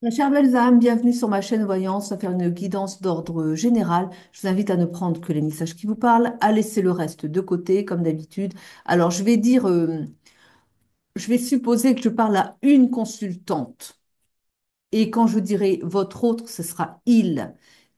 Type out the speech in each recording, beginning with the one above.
Ma chère Belzame, bienvenue sur ma chaîne Voyance, à faire une guidance d'ordre général. Je vous invite à ne prendre que les messages qui vous parlent, à laisser le reste de côté, comme d'habitude. Alors, je vais supposer que je parle à une consultante. Et quand je dirai votre autre, ce sera il.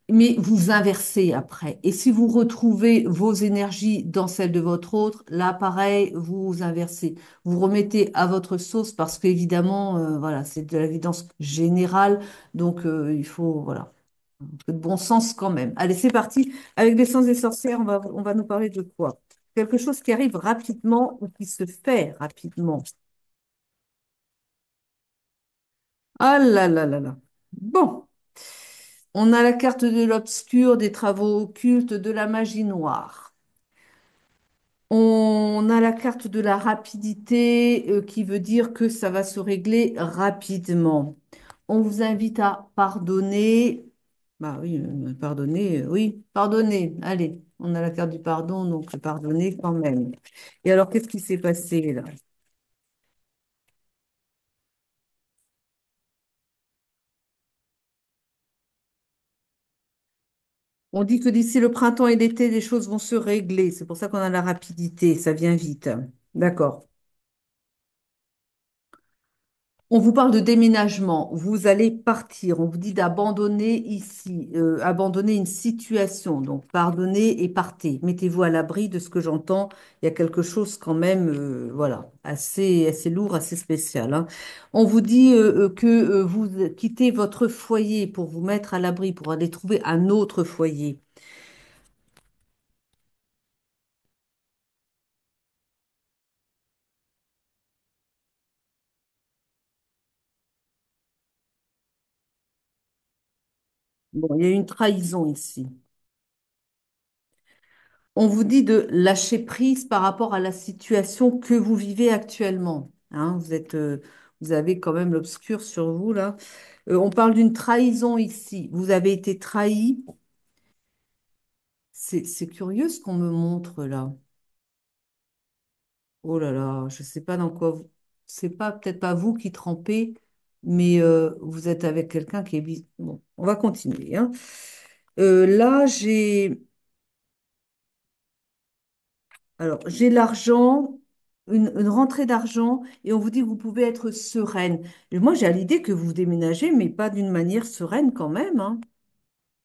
Mais vous inversez après. Et si vous retrouvez vos énergies dans celles de votre autre, là, pareil, vous inversez. Vous remettez à votre sauce parce qu'évidemment, voilà, c'est de l'évidence générale. Donc, il faut, voilà, un peu de bon sens quand même. Allez, c'est parti. Avec l'essence des sorcières, on va nous parler de quoi? Quelque chose qui arrive rapidement ou qui se fait rapidement. Ah là là là là. Bon. On a la carte de l'obscur, des travaux occultes, de la magie noire. On a la carte de la rapidité qui veut dire que ça va se régler rapidement. On vous invite à pardonner. Bah oui, pardonner, oui, pardonner. Allez, on a la carte du pardon, donc pardonner quand même. Et alors, qu'est-ce qui s'est passé là? On dit que d'ici le printemps et l'été, les choses vont se régler. C'est pour ça qu'on a la rapidité, ça vient vite. D'accord. On vous parle de déménagement. Vous allez partir. On vous dit d'abandonner ici, abandonner une situation. Donc, pardonnez et partez. Mettez-vous à l'abri de ce que j'entends. Il y a quelque chose quand même, voilà, assez lourd, assez spécial, hein. On vous dit que vous quittez votre foyer pour vous mettre à l'abri, pour aller trouver un autre foyer. Bon, il y a une trahison ici. On vous dit de lâcher prise par rapport à la situation que vous vivez actuellement, hein. Vous avez quand même l'obscur sur vous là. On parle d'une trahison ici. Vous avez été trahi. C'est curieux ce qu'on me montre là. Oh là là, je sais pas dans quoi vous. C'est pas peut-être pas vous qui trempez, mais vous êtes avec quelqu'un qui est. Bon, on va continuer, hein. Là, j'ai l'argent, une rentrée d'argent, et on vous dit que vous pouvez être sereine. Et moi, j'ai l'idée que vous déménagez, mais pas d'une manière sereine quand même, hein.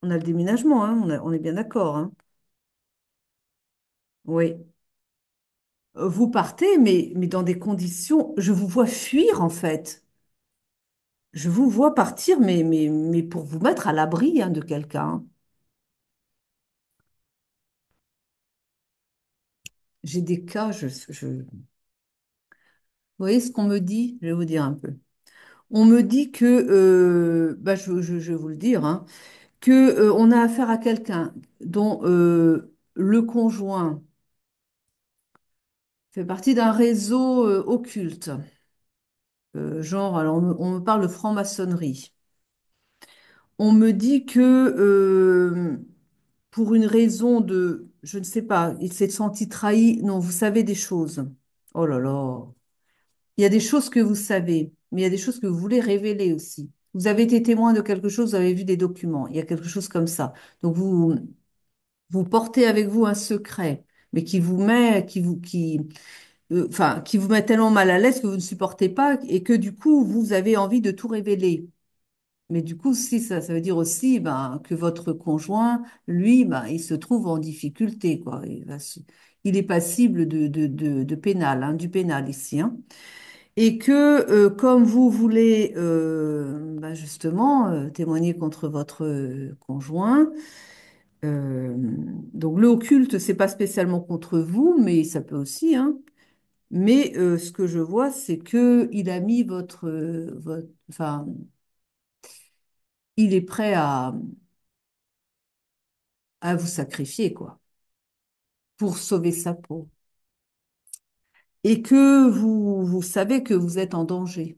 On a le déménagement, hein, on est bien d'accord, hein. Oui. Vous partez, mais dans des conditions, je vous vois fuir en fait. Je vous vois partir, mais pour vous mettre à l'abri, hein, de quelqu'un. J'ai des cas, vous voyez ce qu'on me dit? Je vais vous dire un peu. On me dit que, bah, je vais vous le dire, hein, que, on a affaire à quelqu'un dont le conjoint fait partie d'un réseau occulte. Genre, alors on me parle de franc-maçonnerie. On me dit que pour une raison de, je ne sais pas, il s'est senti trahi. Non, vous savez des choses. Oh là là. Il y a des choses que vous savez, mais il y a des choses que vous voulez révéler aussi. Vous avez été témoin de quelque chose, vous avez vu des documents. Il y a quelque chose comme ça. Donc vous portez avec vous un secret, mais enfin, qui vous met tellement mal à l'aise que vous ne supportez pas et que du coup, vous avez envie de tout révéler. Mais du coup, si ça veut dire aussi ben, que votre conjoint, lui, ben, il se trouve en difficulté, quoi. Il est passible de pénal, hein, du pénal ici, hein. Et que comme vous voulez ben, justement témoigner contre votre conjoint, euh, donc le occulte, c'est pas spécialement contre vous, mais ça peut aussi, hein. Mais ce que je vois, c'est que il a mis enfin, il est prêt à vous sacrifier, quoi, pour sauver sa peau. Et que vous savez que vous êtes en danger.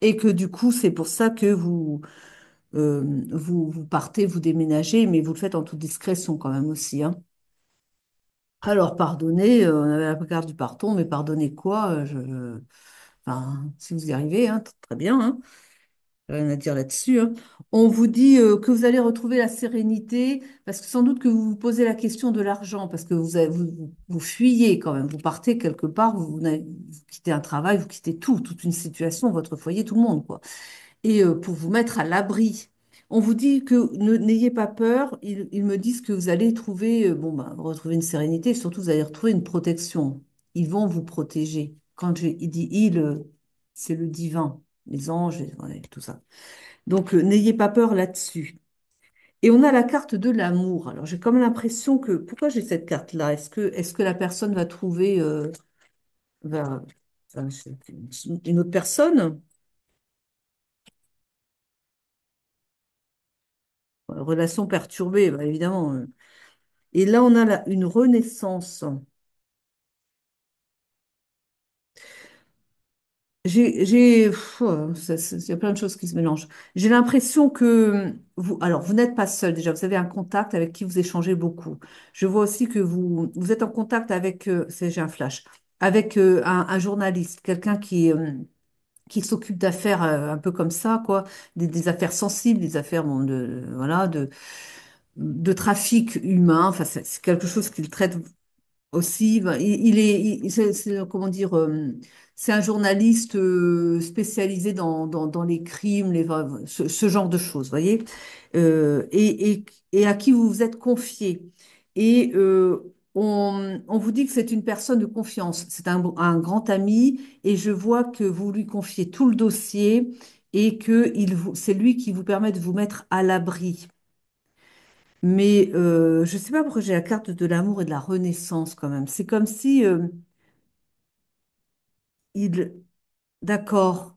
Et que du coup, c'est pour ça que vous partez, vous déménagez, mais vous le faites en toute discrétion quand même aussi, hein. Alors, pardonnez, on avait la carte du pardon, mais pardonnez quoi? Enfin, si vous y arrivez, hein, très bien, hein. Rien à dire là-dessus, hein. On vous dit que vous allez retrouver la sérénité, parce que sans doute que vous vous posez la question de l'argent, parce que vous fuyez quand même, vous partez quelque part, vous quittez un travail, vous quittez tout, toute une situation, votre foyer, tout le monde, quoi. Et pour vous mettre à l'abri. On vous dit que n'ayez pas peur, ils me disent que vous allez trouver, bon, bah, retrouver une sérénité, et surtout vous allez retrouver une protection. Ils vont vous protéger. Il dit il, c'est le divin, les anges, ouais, tout ça. Donc, n'ayez pas peur là-dessus. Et on a la carte de l'amour. Alors, j'ai comme l'impression que, pourquoi j'ai cette carte-là? Est-ce que la personne va trouver, va, enfin, une autre personne? Relation perturbée, bah, évidemment. Et là, on a une renaissance. Il y a plein de choses qui se mélangent. J'ai l'impression que alors, vous n'êtes pas seul déjà. Vous avez un contact avec qui vous échangez beaucoup. Je vois aussi que vous êtes en contact avec, j'ai un flash, avec un journaliste, quelqu'un qui s'occupe d'affaires un peu comme ça, quoi, des affaires sensibles, des affaires bon, voilà, de trafic humain. Enfin, c'est quelque chose qu'il traite aussi. Ben, comment dire, c'est un journaliste spécialisé dans les crimes, ce genre de choses, voyez, Euh, et, et, et à qui vous vous êtes confié. Et on vous dit que c'est une personne de confiance, c'est un grand ami, et je vois que vous lui confiez tout le dossier et que c'est lui qui vous permet de vous mettre à l'abri. Mais je ne sais pas pourquoi j'ai la carte de l'amour et de la renaissance quand même. C'est comme si il... D'accord.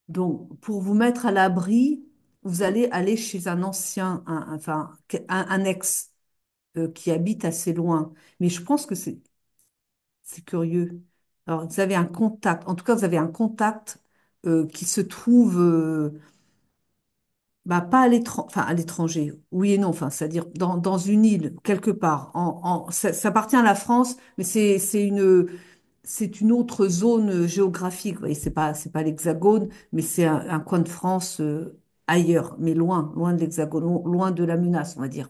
Donc, pour vous mettre à l'abri, vous allez aller chez un ancien, enfin, un ex qui habite assez loin. Mais je pense que c'est curieux. Alors, vous avez un contact. En tout cas, vous avez un contact qui se trouve bah, pas à l'étranger, enfin à l'étranger, oui et non, enfin, c'est-à-dire dans une île, quelque part. Ça appartient à la France, mais c'est une autre zone géographique. Vous voyez, c'est pas l'Hexagone, mais c'est un coin de France ailleurs, mais loin de l'Hexagone, loin de la menace, on va dire.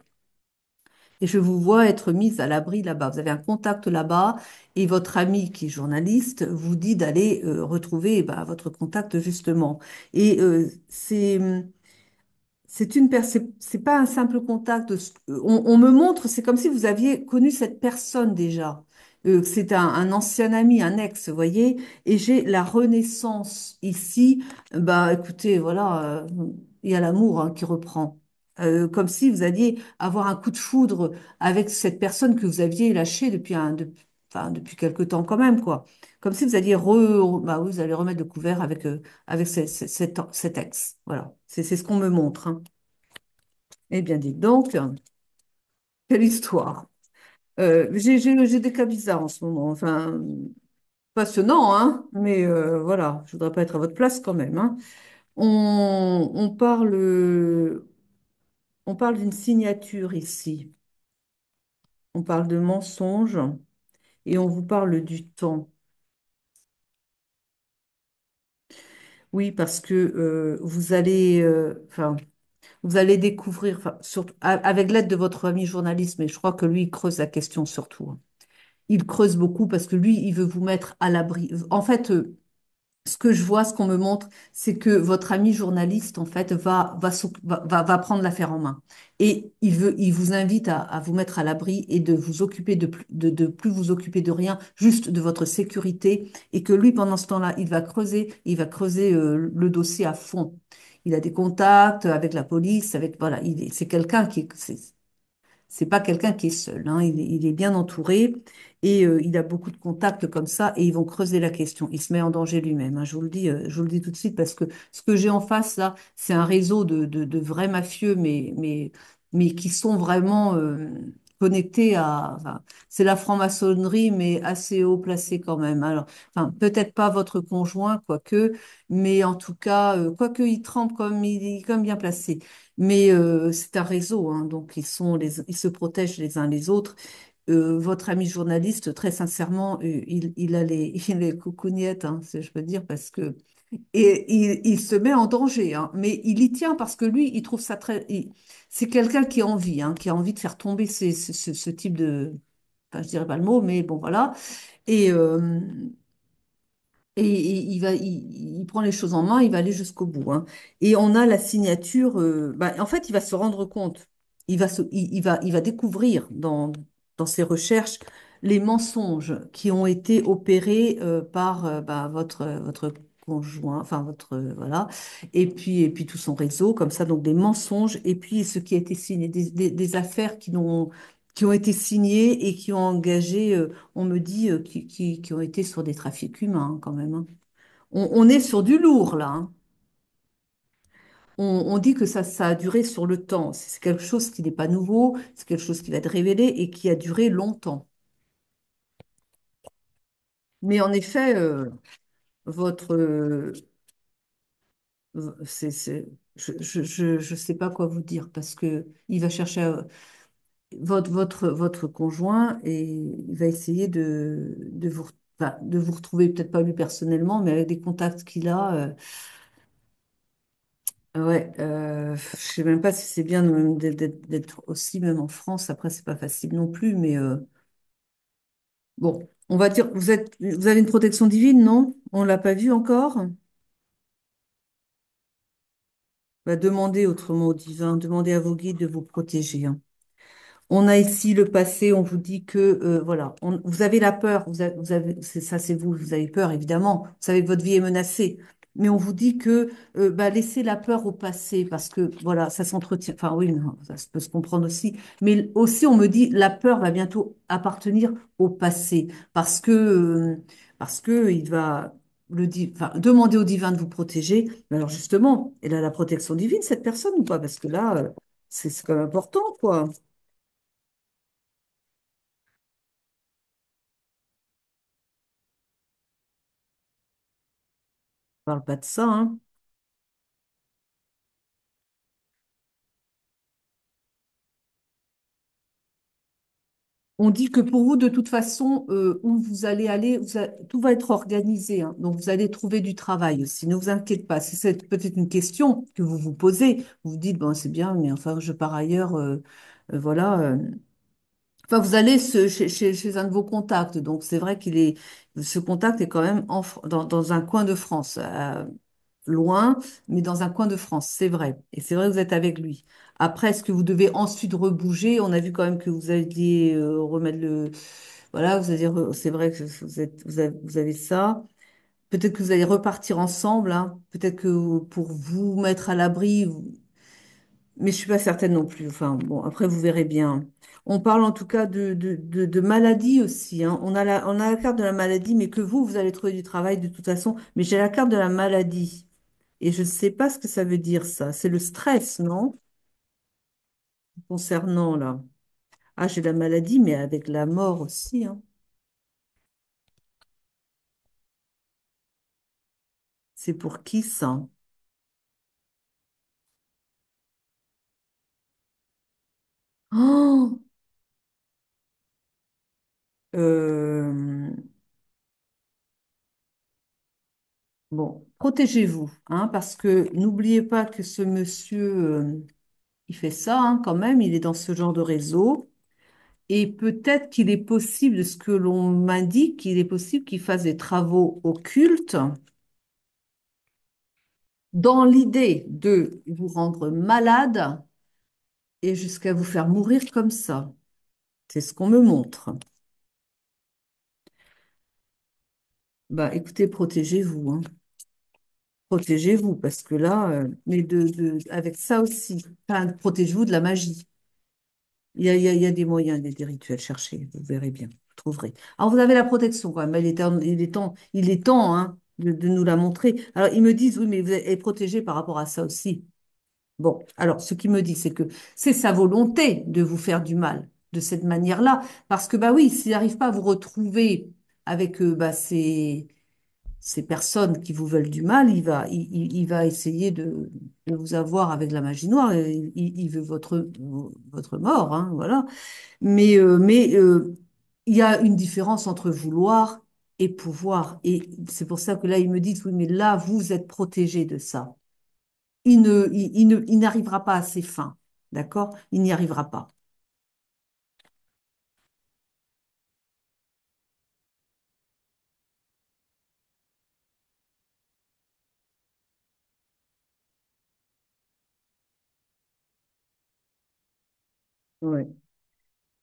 Et je vous vois être mise à l'abri là-bas. Vous avez un contact là-bas et votre ami qui est journaliste vous dit d'aller retrouver eh ben, votre contact justement. Et c'est pas un simple contact. On me montre, c'est comme si vous aviez connu cette personne déjà. C'est un ancien ami, un ex, vous voyez. Et j'ai la renaissance ici. Bah, écoutez, voilà, il y a l'amour hein, qui reprend. Comme si vous alliez avoir un coup de foudre avec cette personne que vous aviez lâchée enfin, depuis quelque temps quand même, quoi. Comme si vous alliez bah oui, vous allez remettre le couvert avec cet ex. Voilà. C'est ce qu'on me montre, hein. Eh bien, dites donc, quelle histoire. J'ai des cas bizarres en ce moment. Enfin, passionnant, hein, mais voilà, je voudrais pas être à votre place quand même, hein. On on parle d'une signature ici. On parle de mensonge et on vous parle du temps. Oui, parce que enfin, vous allez découvrir, enfin, surtout avec l'aide de votre ami journaliste, mais je crois que lui il creuse la question surtout, hein. Il creuse beaucoup parce que lui, il veut vous mettre à l'abri. En fait, ce que je vois, ce qu'on me montre, c'est que votre ami journaliste, en fait, va prendre l'affaire en main. Et il vous invite à vous mettre à l'abri et de vous occuper de plus vous occuper de rien, juste de votre sécurité. Et que lui, pendant ce temps-là, il va creuser le dossier à fond. Il a des contacts avec la police, voilà, c'est quelqu'un c'est pas quelqu'un qui est seul, hein. Il est bien entouré et il a beaucoup de contacts comme ça et ils vont creuser la question. Il se met en danger lui-même, hein. Je vous le dis tout de suite parce que ce que j'ai en face là, c'est un réseau de vrais mafieux, mais qui sont vraiment connectés enfin, c'est la franc-maçonnerie, mais assez haut placé quand même. Alors, enfin, peut-être pas votre conjoint, quoique, mais en tout cas, quoique il trempe comme il est comme bien placé. Mais c'est un réseau, hein, donc ils se protègent les uns les autres. Votre ami journaliste, très sincèrement, il a les coucougnettes, hein, si je peux dire, parce que Et il se met en danger, hein. Mais il y tient parce que lui, il trouve ça très. C'est quelqu'un qui a envie, hein, qui a envie de faire tomber ce type de. Enfin, je dirais pas le mot, mais bon, voilà. Et, euh, et il prend les choses en main, il va aller jusqu'au bout, hein. Et on a la signature. En fait, il va se rendre compte, il va découvrir dans ses recherches les mensonges qui ont été opérés par votre conjoint, enfin votre voilà, et puis tout son réseau comme ça, donc des mensonges, et puis ce qui a été signé, des affaires qui ont été signées et qui ont engagé. On me dit qui ont été sur des trafics humains hein, quand même, hein. On est sur du lourd là, hein. On dit que ça a duré sur le temps. C'est quelque chose qui n'est pas nouveau, c'est quelque chose qui va être révélé et qui a duré longtemps. Mais en effet, votre, je sais pas quoi vous dire parce que il va chercher votre conjoint et il va essayer de vous retrouver, peut-être pas lui personnellement, mais avec des contacts qu'il a. Ouais, je sais même pas si c'est bien d'être aussi même en France. Après, c'est pas facile non plus, mais bon, on va dire, vous avez une protection divine, non? On l'a pas vu encore? Bah, demandez autrement au divin, demandez à vos guides de vous protéger, hein. On a ici le passé, on vous dit que, voilà, vous avez la peur, ça c'est vous, vous avez peur évidemment, vous savez que votre vie est menacée, mais on vous dit que laissez la peur au passé, parce que voilà, ça s'entretient, enfin oui, non, ça peut se comprendre aussi, mais aussi on me dit la peur va bientôt appartenir au passé, parce que il va enfin, demander au divin de vous protéger, mais alors justement, elle a la protection divine, cette personne ou pas? Parce que là, c'est quand même important, quoi. Parle pas de ça, hein. On dit que pour vous, de toute façon, où vous allez aller, tout va être organisé, hein. Donc, vous allez trouver du travail aussi. Ne vous inquiétez pas. Si c'est peut-être une question que vous vous posez, vous vous dites, bon, c'est bien, mais enfin, je pars ailleurs, voilà. Enfin, vous allez chez un de vos contacts. Donc, c'est vrai ce contact est quand même dans un coin de France. Loin, mais dans un coin de France, c'est vrai. Et c'est vrai que vous êtes avec lui. Après, est-ce que vous devez ensuite rebouger? On a vu quand même que vous alliez remettre le... Voilà, vous allez c'est vrai que vous avez ça. Peut-être que vous allez repartir ensemble, hein. Peut-être que pour vous mettre à l'abri, mais je suis pas certaine non plus. Enfin, bon, après, vous verrez bien. On parle en tout cas de maladie aussi, hein. On a la carte de la maladie, mais que vous allez trouver du travail de toute façon. Mais j'ai la carte de la maladie. Et je ne sais pas ce que ça veut dire, ça. C'est le stress, non? Concernant, là. Ah, j'ai la maladie, mais avec la mort aussi, hein. C'est pour qui, ça? Oh! Euh, bon, protégez-vous, hein, parce que n'oubliez pas que ce monsieur, il fait ça, hein, quand même. Il est dans ce genre de réseau. Et peut-être qu'il est possible, de ce que l'on m'indique, qu'il est possible qu'il fasse des travaux occultes dans l'idée de vous rendre malade et jusqu'à vous faire mourir comme ça. C'est ce qu'on me montre. Bah, écoutez, protégez-vous, hein. Protégez-vous, parce que là, mais avec ça aussi, enfin, protégez-vous de la magie. Il y a des moyens, des rituels, cherchez, vous verrez bien, vous trouverez. Alors, vous avez la protection quand même, il est temps hein, de nous la montrer. Alors, ils me disent, oui, mais vous êtes protégé par rapport à ça aussi. Bon, alors, ce qu'il me dit, c'est que c'est sa volonté de vous faire du mal de cette manière-là, parce que, bah oui, s'il n'arrive pas à vous retrouver avec ces personnes qui vous veulent du mal, il va essayer de vous avoir avec la magie noire. Il veut votre mort, hein, voilà. Mais il y a une différence entre vouloir et pouvoir. Et c'est pour ça que là, ils me disent, oui, mais là, vous êtes protégé de ça. Il n'arrivera pas à ses fins. D'accord? Il n'y arrivera pas. Ouais.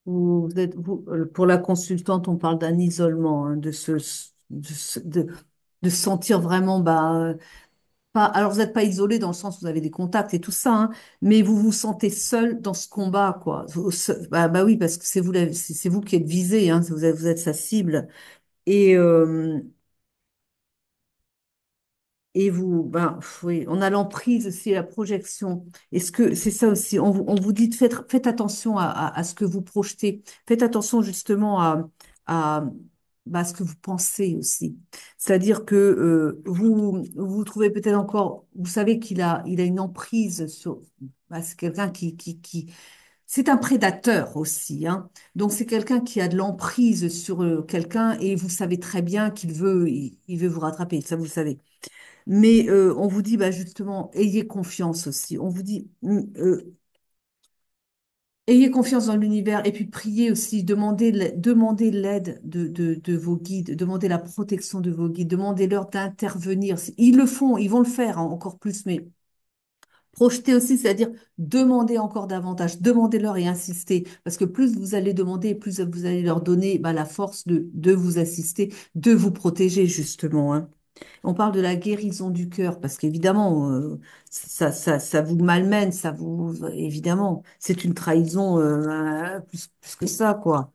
Pour la consultante, on parle d'un isolement, hein, de se sentir vraiment, bah, pas, alors vous n'êtes pas isolé dans le sens où vous avez des contacts et tout ça, hein, mais vous vous sentez seul dans ce combat, quoi. Bah oui, parce que c'est vous qui êtes visé, hein, vous êtes sa cible. Et, et vous, ben, oui, on a l'emprise aussi, la projection. Est-ce que c'est ça aussi? On vous dit, faites attention à ce que vous projetez. Faites attention justement à, bah, à ce que vous pensez aussi. C'est-à-dire que vous trouvez peut-être encore, vous savez il a une emprise sur. Bah, c'est quelqu'un c'est un prédateur aussi, hein. Donc c'est quelqu'un qui a de l'emprise sur quelqu'un et vous savez très bien il veut vous rattraper. Ça vous le savez. Mais on vous dit bah, justement, ayez confiance aussi. On vous dit, ayez confiance dans l'univers et puis priez aussi, demandez l'aide de vos guides, demandez la protection de vos guides, demandez-leur d'intervenir. Ils le font, ils vont le faire, hein, encore plus, mais projetez aussi, c'est-à-dire demandez encore davantage, demandez-leur et insistez, parce que plus vous allez demander, plus vous allez leur donner bah, la force de vous assister, de vous protéger justement, hein. On parle de la guérison du cœur parce qu'évidemment, ça vous malmène, évidemment, c'est une trahison plus que ça, quoi.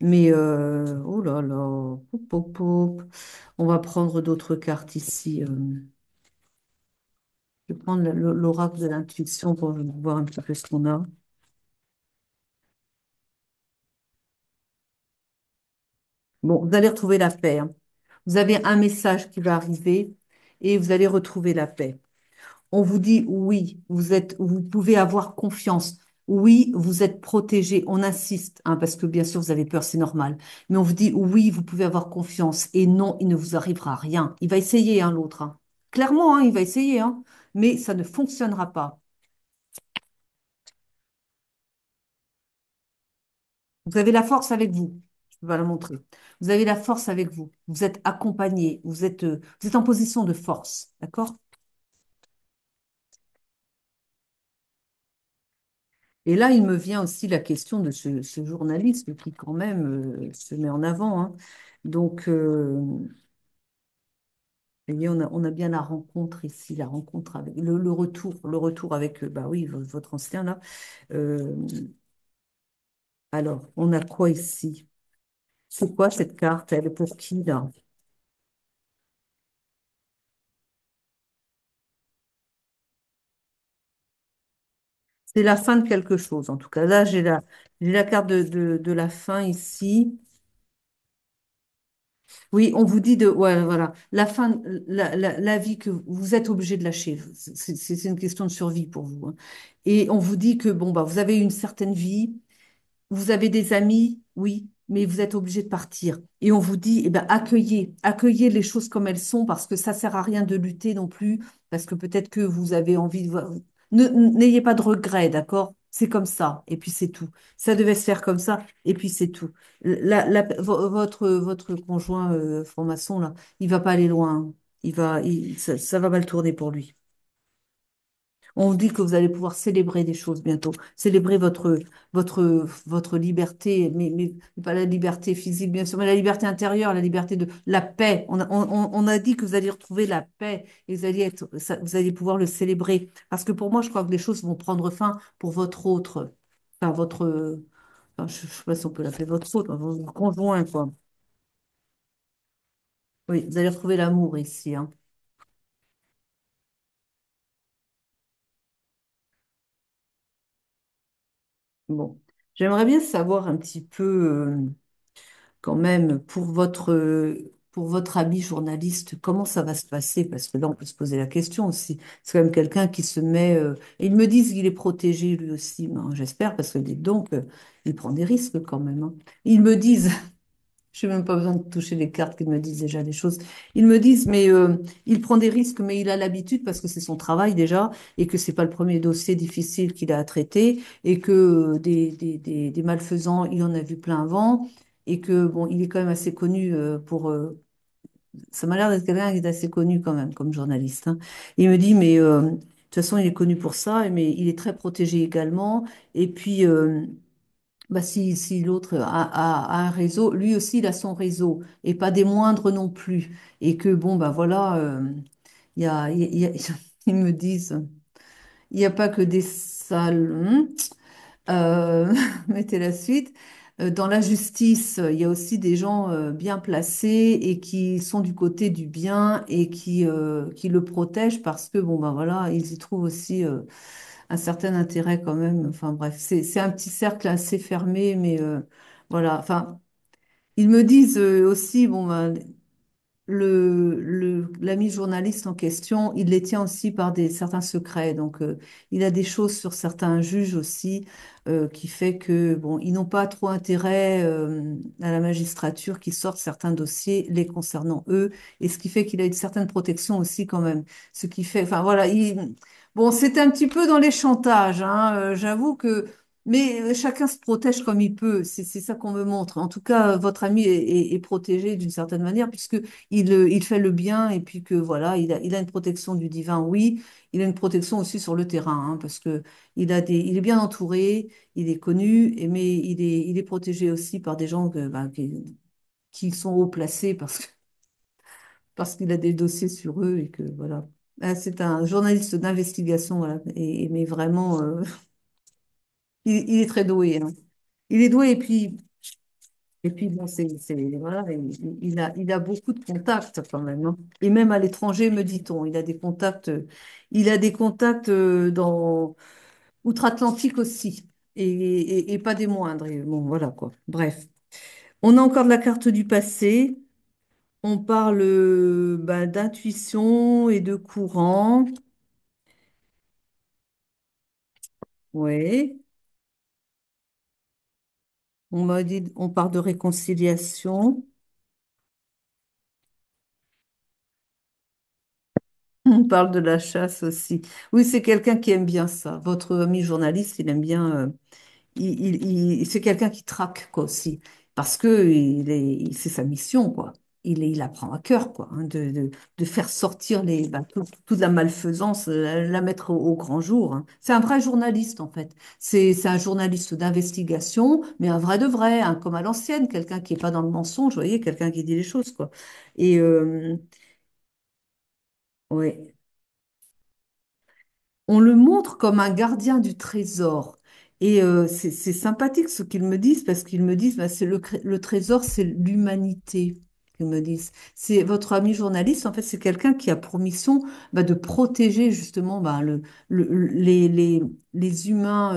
Mais oh là là, poup, poup, poup. On va prendre d'autres cartes ici. Je vais prendre l'oracle de l'intuition pour voir un petit peu ce qu'on a. Bon, vous allez retrouver la paix, hein. Vous avez un message qui va arriver et vous allez retrouver la paix. On vous dit oui, vous pouvez avoir confiance. Oui, vous êtes protégé. On insiste, hein, parce que bien sûr, vous avez peur, c'est normal. Mais on vous dit oui, vous pouvez avoir confiance. Et non, il ne vous arrivera rien. Il va essayer, hein, l'autre, hein. Clairement, hein, il va essayer, hein, mais ça ne fonctionnera pas. Vous avez la force avec vous. Je vais la montrer. Vous avez la force avec vous. Vous êtes accompagné. Vous êtes en position de force. D'accord? Et là, il me vient aussi la question de ce journaliste qui, quand même, se met en avant, hein. Donc, vous voyez, on a bien la rencontre ici, la rencontre avec le retour avec, bah oui, votre ancien là. Euh, alors, on a quoi ici? C'est quoi cette carte? Elle est pour qui là? C'est la fin de quelque chose, en tout cas. Là, j'ai la carte de la fin ici. Oui, on vous dit ouais, voilà, la fin, la vie que vous êtes obligé de lâcher. C'est une question de survie pour vous, hein. Et on vous dit que bon, bah, vous avez une certaine vie. Vous avez des amis, oui, mais vous êtes obligé de partir. Et on vous dit, eh ben, accueillez les choses comme elles sont, parce que ça sert à rien de lutter non plus, parce que peut-être que vous avez envie de. N'ayez pas de regrets, d'accord? C'est comme ça, et puis c'est tout. Ça devait se faire comme ça, et puis c'est tout. Votre conjoint franc-maçon, là, il va pas aller loin. Ça va mal tourner pour lui. On vous dit que vous allez pouvoir célébrer des choses bientôt, célébrer votre liberté, mais pas la liberté physique, bien sûr, mais la liberté intérieure, la liberté de la paix. On a dit que vous alliez retrouver la paix et vous alliez pouvoir le célébrer. Parce que pour moi, je crois que les choses vont prendre fin pour votre autre, enfin, enfin, je ne sais pas si on peut l'appeler votre autre, enfin, votre conjoint, quoi. Oui, vous allez retrouver l'amour ici, hein. Bon. J'aimerais bien savoir un petit peu. Quand même, pour votre ami journaliste, comment ça va se passer? Parce que là, on peut se poser la question aussi. C'est quand même quelqu'un qui se met. Et ils me disent qu'il est protégé lui aussi. Ben, j'espère, parce que dites donc, il prend des risques quand même, hein. Ils me disent, Je n'ai même pas besoin de toucher les cartes qu'ils me disent déjà des choses. Ils me disent, mais il prend des risques, mais il a l'habitude parce que c'est son travail déjà, et que c'est pas le premier dossier difficile qu'il a à traiter, et que des malfaisants, il en a vu plein avant, et que bon, il est quand même assez connu pour. Ça m'a l'air d'être quelqu'un qui est assez connu quand même comme journaliste, hein. Il me dit, mais de toute façon, il est connu pour ça, mais il est très protégé également. Et puis, bah, si l'autre a un réseau, lui aussi, il a son réseau, et pas des moindres non plus. Et que, bon, bah voilà, il y a- ils me disent, il n'y a pas que des salles. Mettez la suite. Dans la justice, il y a aussi des gens bien placés et qui sont du côté du bien et qui le protègent parce que, bon, ben voilà, ils y trouvent aussi un certain intérêt quand même. Enfin bref, c'est un petit cercle assez fermé, mais voilà. Enfin, ils me disent aussi, bon, ben, l'ami journaliste en question, il les tient aussi par certains secrets. Donc, il a des choses sur certains juges aussi qui fait que, bon, ils n'ont pas trop intérêt à la magistrature qui sortent certains dossiers les concernant eux. Et ce qui fait qu'il a une certaine protection aussi quand même. Ce qui fait, enfin voilà, bon, c'est un petit peu dans les chantages, hein, j'avoue que. Mais chacun se protège comme il peut, c'est ça qu'on me montre. En tout cas, votre ami est protégé d'une certaine manière, puisque il fait le bien et puis que voilà, il a une protection du divin, oui, il a une protection aussi sur le terrain, hein, parce que il est bien entouré, il est connu, mais il est protégé aussi par des gens bah, qui sont haut placés parce qu'il a des dossiers sur eux et que voilà. Ah, c'est un journaliste d'investigation, voilà, mais vraiment, il est très doué, hein. Il est doué et puis, bon, voilà, il a beaucoup de contacts quand même, hein. Et même à l'étranger, me dit-on, il a des contacts dans outre-Atlantique aussi. Et pas des moindres. Et bon, voilà quoi. Bref. On a encore de la carte du passé. On parle bah, d'intuition et de courant. Oui. On m'a dit, on parle de réconciliation. On parle de la chasse aussi. Oui, c'est quelqu'un qui aime bien ça. Votre ami journaliste, il aime bien. C'est quelqu'un qui traque quoi aussi, parce que c'est sa mission quoi. Il apprend à cœur quoi, hein, de faire sortir bah, toute la malfaisance, la mettre au grand jour, hein. C'est un vrai journaliste en fait. C'est un journaliste d'investigation, mais un vrai de vrai, hein, comme à l'ancienne, quelqu'un qui est pas dans le mensonge, vous voyez, quelqu'un qui dit les choses quoi. Et ouais. On le montre comme un gardien du trésor. Et c'est sympathique ce qu'ils me disent parce qu'ils me disent bah, le trésor, c'est l'humanité. Ils me disent. C'est votre ami journaliste, en fait, c'est quelqu'un qui a pour mission bah, de protéger justement bah, les humains.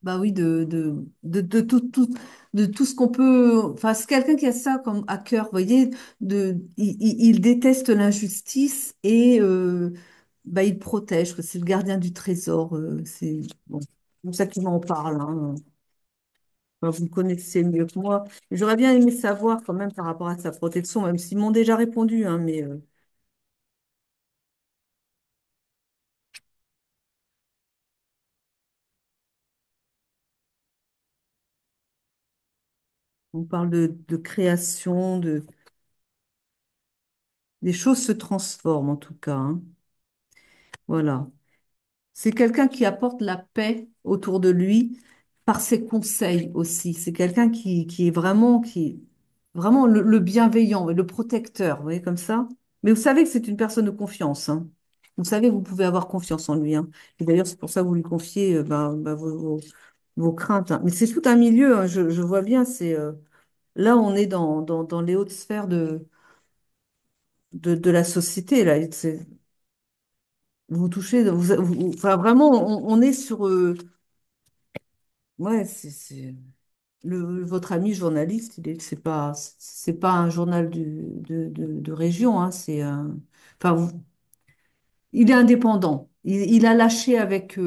Bah oui, de tout ce qu'on peut. Enfin, c'est quelqu'un qui a ça comme à cœur, vous voyez, il déteste l'injustice et bah, il protège, quoi. C'est le gardien du trésor. C'est bon, c'est comme ça qu'il m'en parle, hein. Enfin, vous le connaissez mieux que moi. J'aurais bien aimé savoir quand même par rapport à sa protection, même s'ils m'ont déjà répondu, hein, mais on parle de création, des choses se transforment en tout cas, hein. Voilà. C'est quelqu'un qui apporte la paix autour de lui par ses conseils aussi. C'est quelqu'un qui est vraiment le bienveillant, le protecteur, vous voyez, comme ça. Mais vous savez que c'est une personne de confiance, hein. Vous savez que vous pouvez avoir confiance en lui, hein. Et d'ailleurs, c'est pour ça que vous lui confiez bah, vos craintes, hein. Mais c'est tout un milieu, hein. Je vois bien, là, on est dans les hautes sphères de la société, là. Vous touchez, enfin, vraiment, on est sur. Ouais, votre ami journaliste, c'est pas un journal de région, hein, enfin, il est indépendant. Il a lâché avec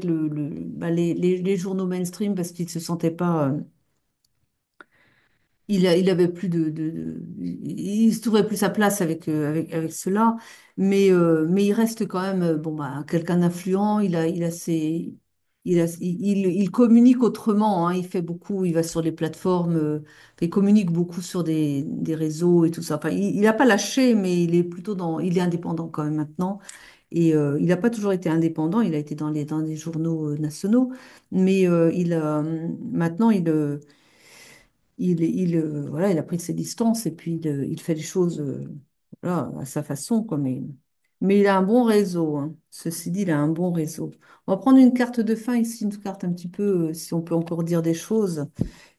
bah, les journaux mainstream parce qu'il se sentait pas. il avait plus il se trouvait plus sa place avec cela, mais il reste quand même bon bah quelqu'un d'influent. Il a ses, il communique autrement. Hein, il fait beaucoup, il va sur les plateformes, il communique beaucoup sur des réseaux et tout ça. Enfin, il n'a pas lâché, mais il est plutôt il est indépendant quand même maintenant. Et il n'a pas toujours été indépendant. Il a été dans les journaux nationaux, mais maintenant voilà, il a pris ses distances et puis il fait les choses voilà, à sa façon, quoi, mais il a un bon réseau. Hein. Ceci dit, il a un bon réseau. On va prendre une carte de fin ici, une carte un petit peu, si on peut encore dire des choses.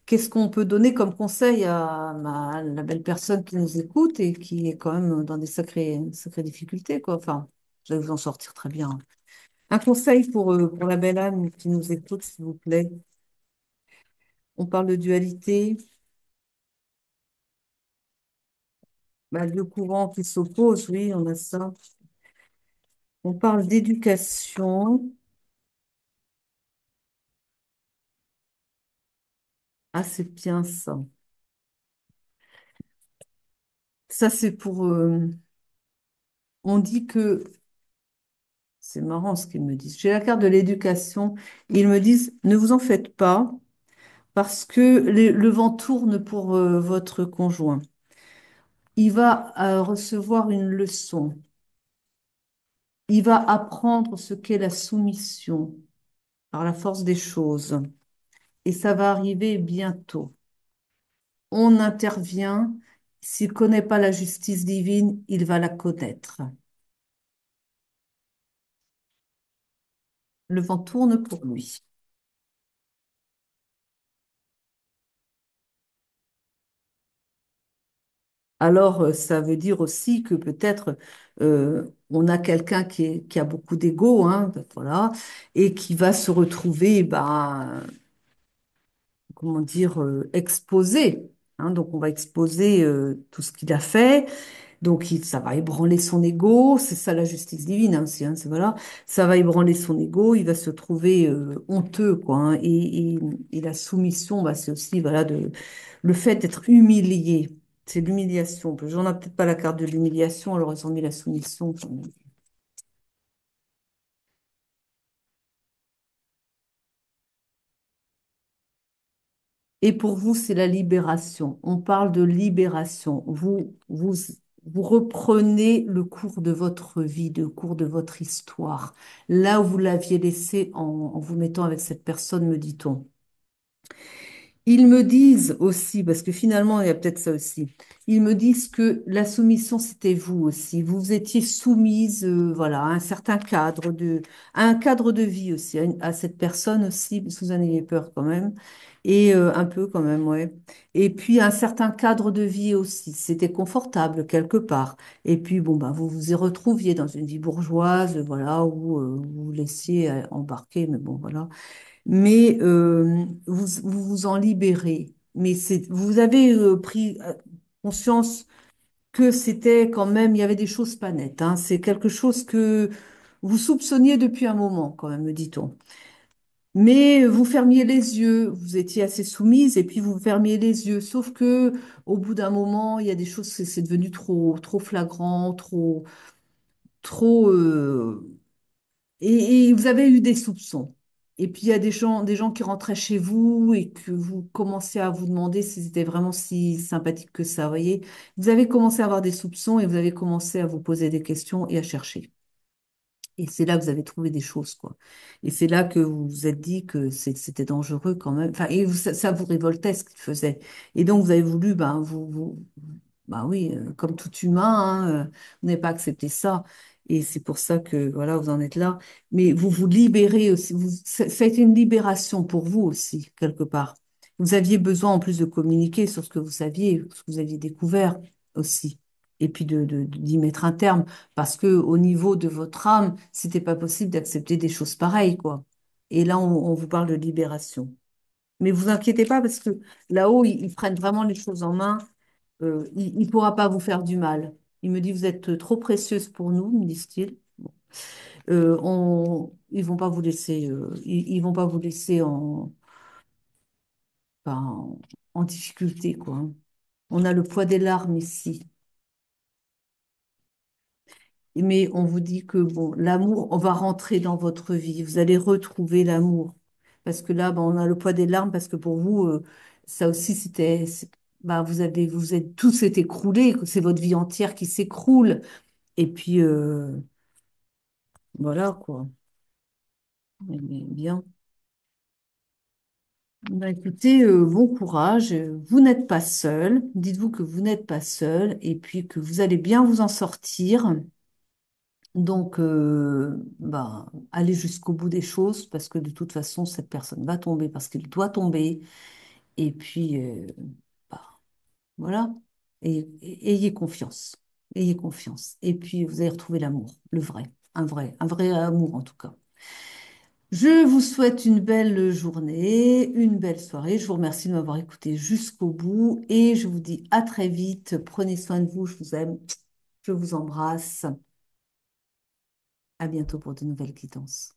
Qu'est-ce qu'on peut donner comme conseil à la belle personne qui nous écoute et qui est quand même dans des sacrées difficultés, quoi. Enfin, vous allez vous en sortir très bien. Un conseil pour la belle âme qui nous écoute, s'il vous plaît. On parle de dualité. Bah, deux courants qui s'opposent, oui, on a ça. On parle d'éducation. Ah, c'est bien ça. Ça, c'est pour... on dit que... C'est marrant ce qu'ils me disent. J'ai la carte de l'éducation. Ils me disent, ne vous en faites pas parce que le vent tourne pour votre conjoint. Il va recevoir une leçon. Il va apprendre ce qu'est la soumission par la force des choses. Et ça va arriver bientôt. On intervient. S'il ne connaît pas la justice divine, il va la connaître. Le vent tourne pour lui. Alors, ça veut dire aussi que peut-être on a quelqu'un qui a beaucoup d'ego, hein, ben voilà, et qui va se retrouver, ben, comment dire, exposé. Hein. Donc, on va exposer tout ce qu'il a fait. Donc, ça va ébranler son ego, c'est ça la justice divine hein, aussi, hein, voilà. Ça va ébranler son ego, il va se trouver honteux, quoi. Hein, et la soumission, bah, c'est aussi, voilà, le fait d'être humilié. C'est l'humiliation. J'en ai peut-être pas la carte de l'humiliation, alors ils ont mis la soumission. Et pour vous, c'est la libération. On parle de libération. Vous reprenez le cours de votre vie, le cours de votre histoire, là où vous l'aviez laissé en vous mettant avec cette personne, me dit-on. Ils me disent aussi, parce que finalement, il y a peut-être ça aussi, ils me disent que la soumission, c'était vous aussi. Vous étiez soumise, voilà, à à un cadre de vie aussi, à cette personne aussi, parce que vous en ayez peur quand même, et un peu quand même, ouais. Et puis un certain cadre de vie aussi. C'était confortable quelque part. Et puis, bon, ben, vous vous y retrouviez dans une vie bourgeoise, voilà, où vous vous laissiez embarquer, mais bon, voilà mais vous vous en libérez. Mais vous avez pris conscience que c'était quand même, il y avait des choses pas nettes. Hein. C'est quelque chose que vous soupçonniez depuis un moment, quand même, me dit-on. Mais vous fermiez les yeux, vous étiez assez soumise et puis vous fermiez les yeux. Sauf que au bout d'un moment, il y a des choses, c'est devenu trop flagrant, trop. Et vous avez eu des soupçons. Et puis il y a des gens qui rentraient chez vous et que vous commencez à vous demander si c'était vraiment si sympathique que ça, vous voyez. Vous avez commencé à avoir des soupçons et vous avez commencé à vous poser des questions et à chercher. Et c'est là que vous avez trouvé des choses, quoi. Et c'est là que vous vous êtes dit que c'était dangereux quand même. Enfin, et ça vous révoltait ce qu'il faisait. Et donc vous avez voulu, ben, bah oui, comme tout humain, hein, vous n'avez pas accepté ça. Et c'est pour ça que, voilà, vous en êtes là. Mais vous vous libérez aussi. Ça a été une libération pour vous aussi, quelque part. Vous aviez besoin, en plus, de communiquer sur ce que vous saviez, ce que vous aviez découvert aussi. Et puis d'y mettre un terme. Parce que au niveau de votre âme, c'était pas possible d'accepter des choses pareilles, quoi. Et là, on vous parle de libération. Mais vous inquiétez pas parce que là-haut, ils prennent vraiment les choses en main il ne pourra pas vous faire du mal. Il me dit, vous êtes trop précieuse pour nous, me disent-ils. Ils vont pas vous laisser, ils vont pas vous laisser pas en difficulté, quoi, hein. On a le poids des larmes ici. Mais on vous dit que bon, l'amour, on va rentrer dans votre vie, vous allez retrouver l'amour. Parce que là, ben, on a le poids des larmes, parce que pour vous, ça aussi, ben, vous êtes tous s'est écroulé, c'est votre vie entière qui s'écroule. Et puis, voilà, quoi. Mais bien. Ben, écoutez, bon courage. Vous n'êtes pas seul. Dites-vous que vous n'êtes pas seul et puis que vous allez bien vous en sortir. Donc, bah, aller jusqu'au bout des choses parce que de toute façon, cette personne va tomber parce qu'elle doit tomber. Et puis, bah, voilà. Ayez confiance. Ayez confiance. Et puis, vous allez retrouver l'amour, le vrai, un vrai amour en tout cas. Je vous souhaite une belle journée, une belle soirée. Je vous remercie de m'avoir écouté jusqu'au bout et je vous dis à très vite. Prenez soin de vous. Je vous aime. Je vous embrasse. À bientôt pour de nouvelles guidances.